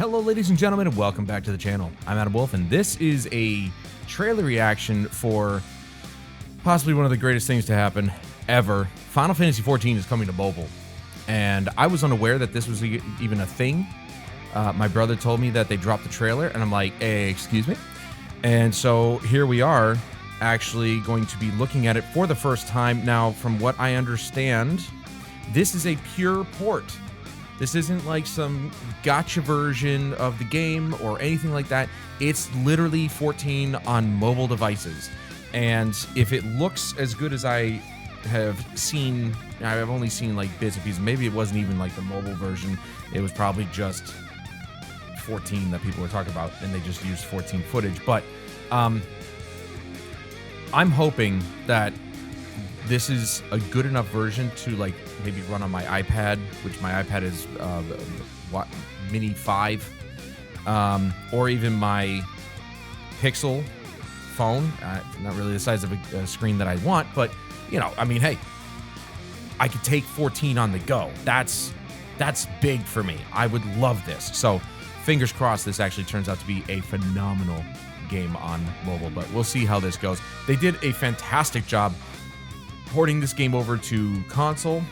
Hello, ladies and gentlemen, and welcome back to the channel. I'm Adam Wolf, and this is a trailer reaction for possibly one of the greatest things to happen ever. Final Fantasy XIV is coming to mobile, and I was unaware that this was even a thing. My brother told me that they dropped the trailer, and I'm like, hey, excuse me? And so here we are, actually going to be looking at it for the first time. Now, from what I understand, this is a pure port. This isn't like some gotcha version of the game or anything like that. It's literally 14 on mobile devices. And if it looks as good as I have seen, I've only seen like bits and pieces. Maybe it wasn't even like the mobile version. It was probably just 14 that people were talking about, and they just used 14 footage. But I'm hoping that this is a good enough version to like maybe run on my iPad, which my iPad is Mini 5, or even my Pixel phone. Not really the size of a screen that I want, but you know, I mean, hey, I could take 14 on the go. That's big for me. I would love this. So fingers crossed this actually turns out to be a phenomenal game on mobile, but we'll see how this goes. They did a fantastic job porting this game over to console.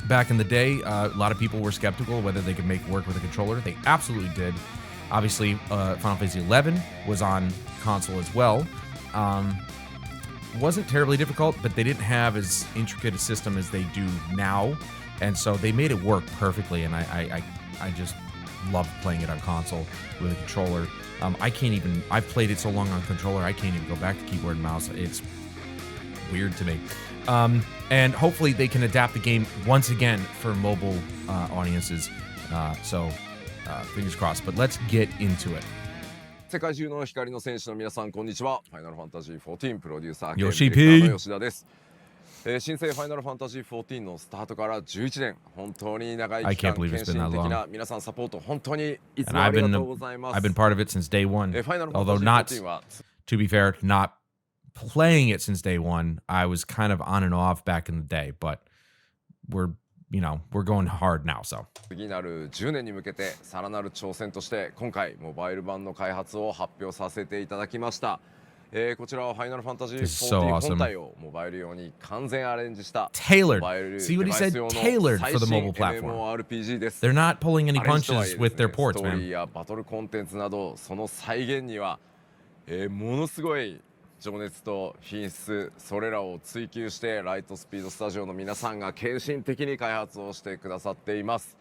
Back in the day, a lot of people were skeptical whether they could make work with a controller. They absolutely did. Obviously, Final Fantasy XI was on console as well. Wasn't terribly difficult, but they didn't have as intricate a system as they do now, and so they made it work perfectly, and I just love playing it on console with a controller. I've played it so long on controller, I can't even go back to keyboard and mouse. It's weird to me. And hopefully they can adapt the game once again for mobile audiences. So fingers crossed. But let's get into it. 世界中の光の戦士の皆さんこんにちは。ファイナルファンタジー14プロデューサー兼 Yoshi ディレクターの P 吉田です。新生ファイナルファンタジー14のスタートから11年、本当に長い期間、献身的な皆さんサポート本当にいつもありがとうございます。I've been part of it since day one. ファイナルファン Although タジー not, 14は to be fair, not playing it since day one. I was kind of on and off back in the day, but we're going hard now. So 次なる10年に向けてさらなる挑戦として今回モバイル版の開発を発表させていただきました。こちらはファイナルファンタジー so 14 awesome. 本体をモバイル用に完全アレンジした tailored. モバイル See what he デバイ said? ス用の Tailored for the 最 mobile 新 platform. MMORPG です。 They're not pulling any アレンジとはい punches え with です their ね、 ports, ストーリ man. ーやバトルコンテンツなどその再現には、ものすごい情熱と品質それらを追求してライトスピードスタジオの皆さんが献身的に開発をしてくださっています。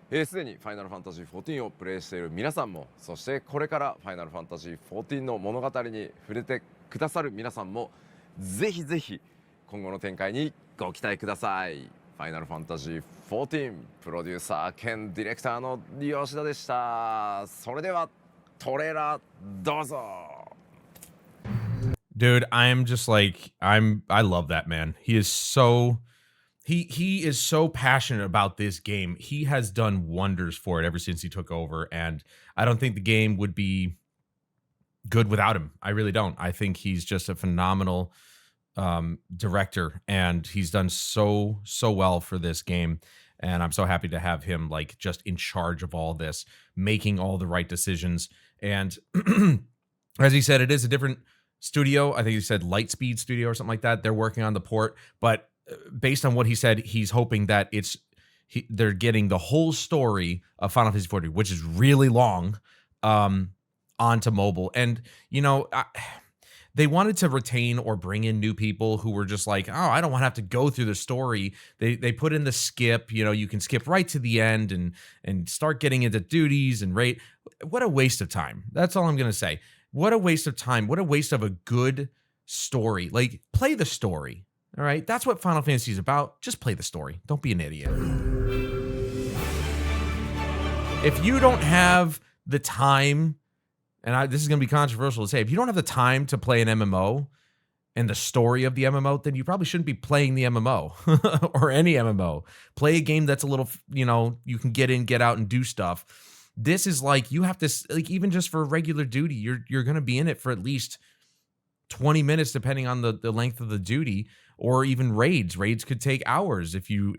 すでにファイナルファンタジー14をプレイしている皆さんも、そしてこれからファイナルファンタジー14の物語に触れてくださる皆さんもぜひぜひ今後の展開にご期待ください。ファイナルファンタジー14プロデューサー兼ディレクターの吉田でした。それではトレーラーどうぞ。Dude, I'm just like I love that man. He is so passionate about this game. He has done wonders for it ever since he took over, and I don't think the game would be good without him. I really don't. I think he's just a phenomenal director, and he's done so well for this game. And I'm so happy to have him like just in charge of all this, making all the right decisions. And as he said, it is a different studio. I think he said Lightspeed Studio or something like that. They're working on the port, but based on what he said, he's hoping that they're getting the whole story of Final Fantasy XIV, which is really long, onto mobile. And you know, they wanted to retain or bring in new people who were just like, oh, I don't want to have to go through the story. They put in the skip. You know, you can skip right to the end and start getting into duties and rate. What a waste of time. That's all I'm gonna say. What a waste of time. What a waste of a good story. Like, play the story. All right? That's what Final Fantasy is about. Just play the story. Don't be an idiot. If you don't have the time, and this is going to be controversial to say, if you don't have the time to play an MMO and the story of the MMO, then you probably shouldn't be playing the MMO or any MMO. Play a game that's a little, you can get in, get out, and do stuff. This is like, you have to, like, even just for regular duty, you're going to be in it for at least 20 minutes, depending on the length of the duty. or even raids. Raids could take hours if you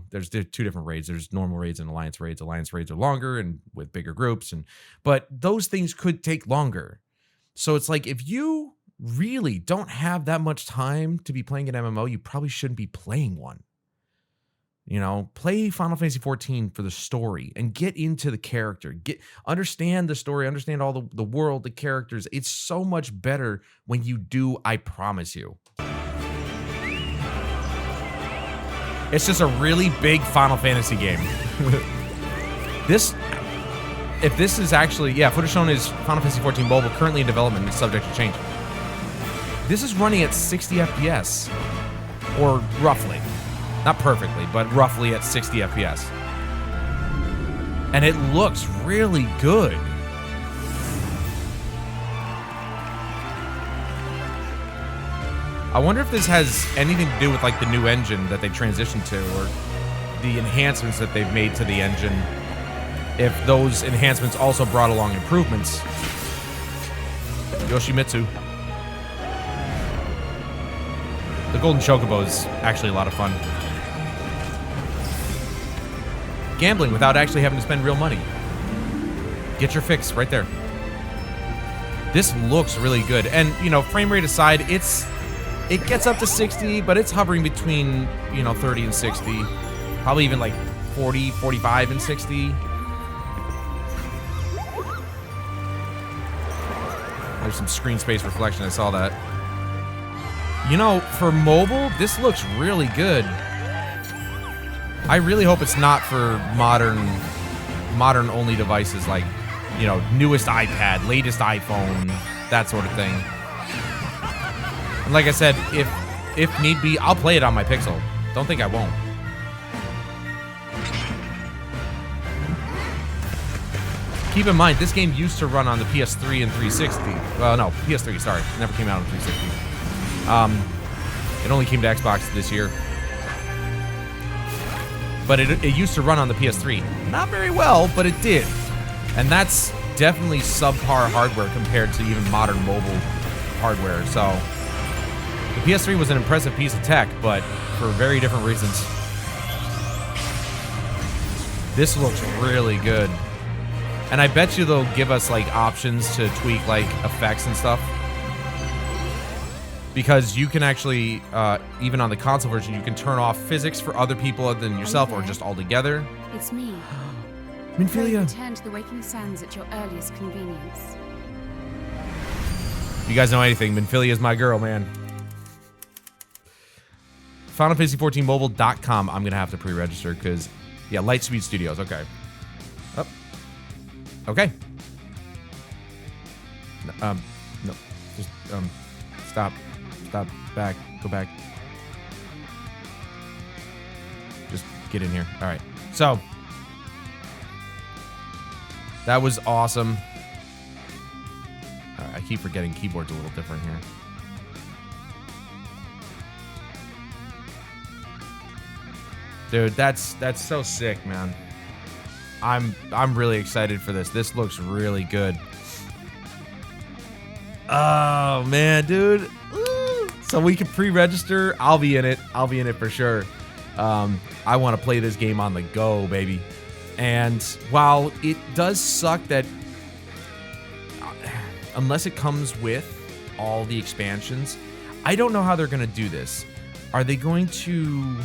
there's two different raids. There's normal raids and alliance raids. Alliance raids are longer and with bigger groups, but those things could take longer. So it's like, if you really don't have that much time to be playing an MMO, you probably shouldn't be playing one. Play Final Fantasy XIV for the story and get into the character. Understand the story, understand all the world, the characters. It's so much better when you do, I promise you. It's just a really big Final Fantasy game. If this is actually, footage shown is Final Fantasy XIV Mobile, currently in development, it's subject to change. This is running at 60 FPS, or roughly. Not perfectly, but roughly at 60 FPS. And it looks really good. I wonder if this has anything to do with like the new engine that they transitioned to, or the enhancements that they've made to the engine. If those enhancements also brought along improvements. Yoshimitsu. The Golden Chocobo is actually a lot of fun. Gambling without actually having to spend real money. Get your fix right there. This looks really good. And, frame rate aside, it gets up to 60, but it's hovering between, 30 and 60. Probably even like 40, 45 and 60. There's some screen space reflection. I saw that. For mobile, this looks really good. I really hope it's not for modern only devices, like, newest iPad, latest iPhone, that sort of thing. And like I said, if need be, I'll play it on my Pixel. Don't think I won't. Keep in mind, this game used to run on the PS3 and 360. Well, no, PS3, sorry. It never came out on 360. It only came to Xbox this year. But it used to run on the PS3. Not very well, but it did. And that's definitely subpar hardware compared to even modern mobile hardware. So the PS3 was an impressive piece of tech, but for very different reasons. This looks really good. And I bet you they'll give us like options to tweak like effects and stuff. Because you can actually, even on the console version, you can turn off physics for other people other than yourself, or just all together. It's me. Minfilia. Return to the waking sands at your earliest convenience. If you guys know anything, Minfilia is my girl, man. FinalFantasy14Mobile.com. I'm gonna have to pre-register because, Lightspeed Studios. Okay. Oh. Okay. No. Just stop. Stop. Back. Go back. Just get in here. All right. So that was awesome. All right, I keep forgetting keyboard's a little different here. Dude, that's so sick, man. I'm really excited for this. This looks really good. Oh man, dude. So we can pre-register. I'll be in it. I'll be in it for sure. I want to play this game on the go, baby. And while it does suck that unless it comes with all the expansions, I don't know how they're going to do this. Are they going to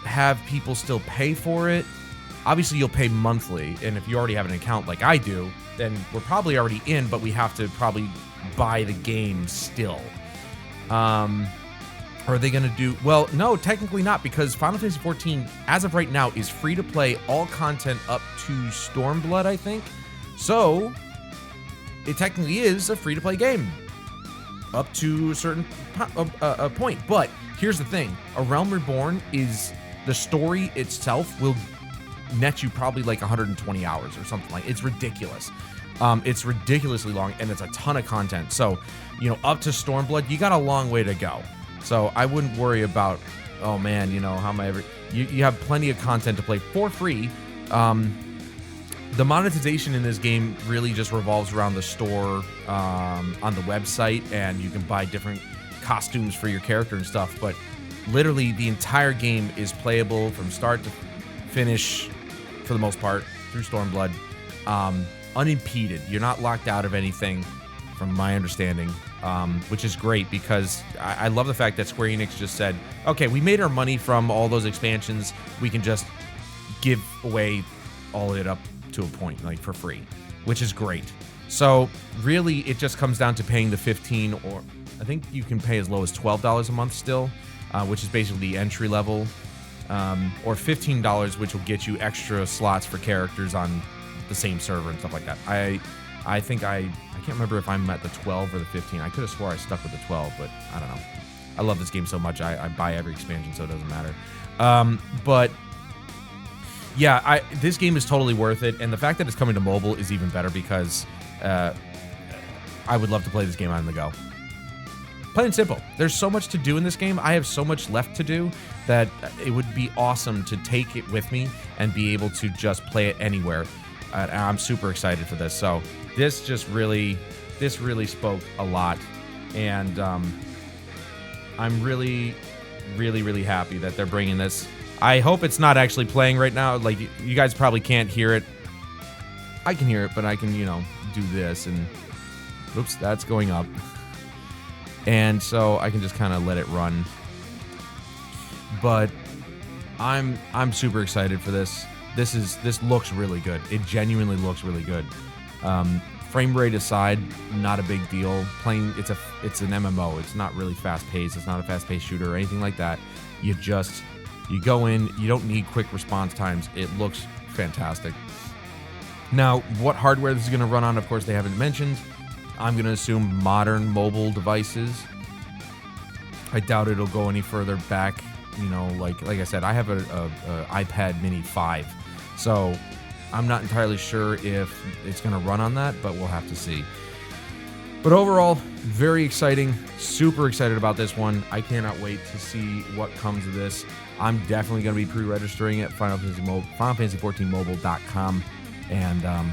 have people still pay for it? Obviously, you'll pay monthly. And if you already have an account like I do, then we're probably already in, but we have to probably buy the game still. Are they going to do... Well, no, technically not, because Final Fantasy XIV, as of right now, is free to play, all content up to Stormblood, I think. So, it technically is a free-to-play game. Up to a certain point. But, here's the thing. A Realm Reborn is... The story itself will net you probably like 120 hours or something like... It's ridiculous. It's ridiculously long, and it's a ton of content. So, up to Stormblood, you got a long way to go. So I wouldn't worry about, oh man, how am I ever... You have plenty of content to play for free. The monetization in this game really just revolves around the store on the website, and you can buy different costumes for your character and stuff, but literally the entire game is playable from start to finish for the most part through Stormblood, unimpeded. You're not locked out of anything from my understanding, which is great because I love the fact that Square Enix just said, okay, we made our money from all those expansions. We can just give away all of it up to a point, like for free, which is great. So really it just comes down to paying the 15, or I think you can pay as low as $12 a month still, which is basically the entry level, or $15, which will get you extra slots for characters on the same server and stuff like that. I think I can't remember if I'm at the 12 or the 15. I could have swore I stuck with the 12, but I don't know. I love this game so much. I buy every expansion, so it doesn't matter. But yeah, this game is totally worth it, and the fact that it's coming to mobile is even better because I would love to play this game on the go. Plain and simple. There's so much to do in this game. I have so much left to do that it would be awesome to take it with me and be able to just play it anywhere. I'm super excited for this. So this really spoke a lot, and I'm really happy that they're bringing this. I hope it's not actually playing right now. Like, you guys probably can't hear it. I can hear it, but I can, do this, and oops, that's going up. And so I can just kind of let it run. But I'm super excited for this. This looks really good. It genuinely looks really good. Frame rate aside, not a big deal. Playing it's an MMO. It's not really fast paced. It's not a fast paced shooter or anything like that. You go in. You don't need quick response times. It looks fantastic. Now, what hardware this is going to run on, of course, they haven't mentioned. I'm going to assume modern mobile devices. I doubt it'll go any further back. Like I said, I have a iPad Mini 5, so I'm not entirely sure if it's going to run on that, but we'll have to see. But overall, very exciting. Super excited about this one. I cannot wait to see what comes of this. I'm definitely going to be pre-registering at FinalFantasy14Mobile.com and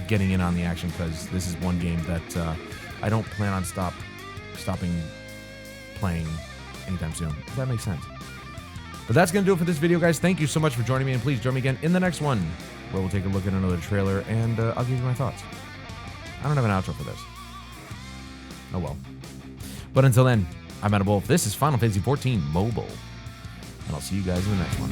getting in on the action, because this is one game that I don't plan on stopping playing anytime soon, if that makes sense. But that's going to do it for this video, guys. Thank you so much for joining me, and please join me again in the next one, where we'll take a look at another trailer, and I'll give you my thoughts. I don't have an outro for this. Oh well. But until then, I'm Adam Wolf. This is Final Fantasy XIV Mobile, and I'll see you guys in the next one.